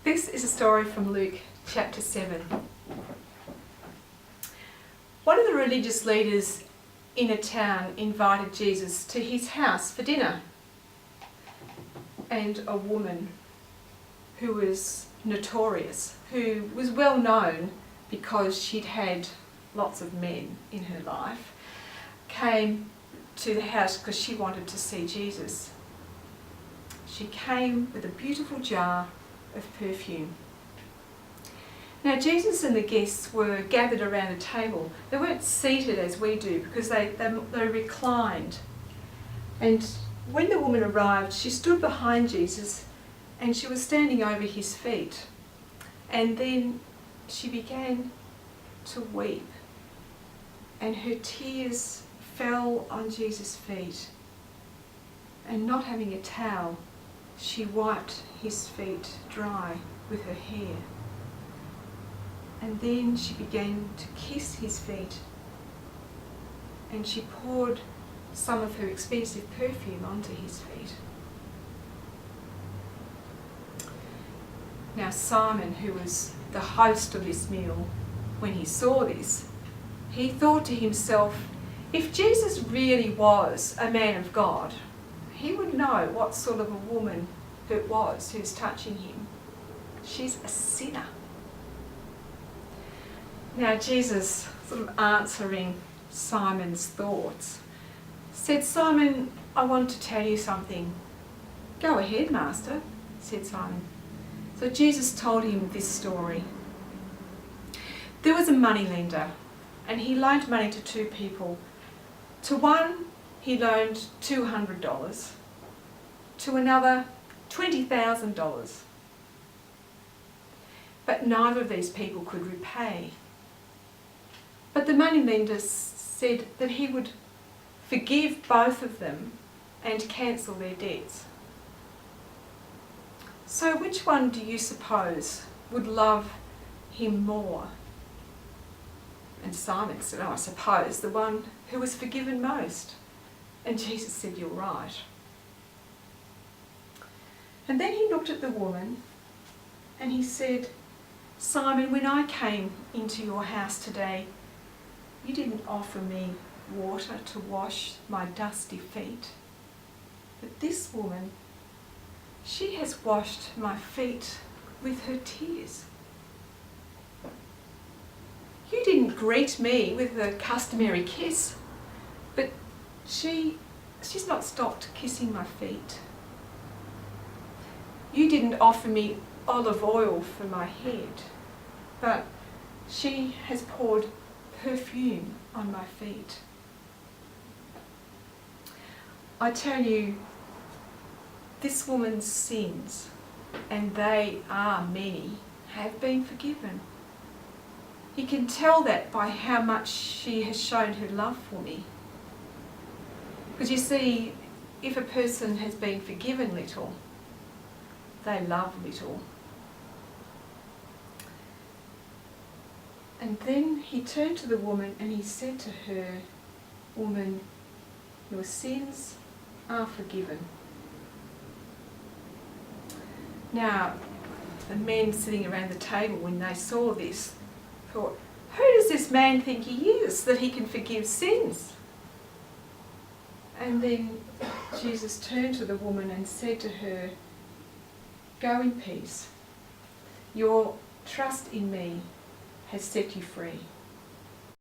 This is a story from Luke chapter 7. One of the religious leaders in a town invited Jesus to his house for dinner. And a woman who was notorious, who was well known because she'd had lots of men in her life, came to the house because she wanted to see Jesus. She came with a beautiful jar of perfume. Now Jesus and the guests were gathered around a table. They weren't seated as we do because they reclined. And when the woman arrived, she stood behind Jesus and she was standing over his feet. And then she began to weep. And her tears fell on Jesus' feet. And not having a towel, she wiped his feet dry with her hair. And then she began to kiss his feet. And she poured some of her expensive perfume onto his feet. Now Simon, who was the host of this meal, when he saw this, he thought to himself, if Jesus really was a man of God, he would know what sort of a woman it was who's touching him. She's a sinner. Now Jesus, sort of answering Simon's thoughts, said, Simon, I want to tell you something. Go ahead, Master, said Simon. So Jesus told him this story. There was a moneylender, and he loaned money to two people. To one, he loaned $200. To another, $20,000. But neither of these people could repay. But the moneylender said that he would forgive both of them and cancel their debts. So which one do you suppose would love him more? And Simon said, I suppose the one who was forgiven most. And Jesus said, you're right. And then he looked at the woman and he said, Simon, when I came into your house today, you didn't offer me water to wash my dusty feet. But this woman, she has washed my feet with her tears. You didn't greet me with the customary kiss, but she's not stopped kissing my feet. You didn't offer me olive oil for my head, but she has poured perfume on my feet. I tell you, this woman's sins, and they are many, have been forgiven. You can tell that by how much she has shown her love for me. Because you see, if a person has been forgiven little, they love little. And then he turned to the woman and he said to her, Woman, your sins are forgiven. Now, the men sitting around the table, when they saw this, thought, who does this man think he is, that he can forgive sins? And then Jesus turned to the woman and said to her, Go in peace. Your trust in me has set you free.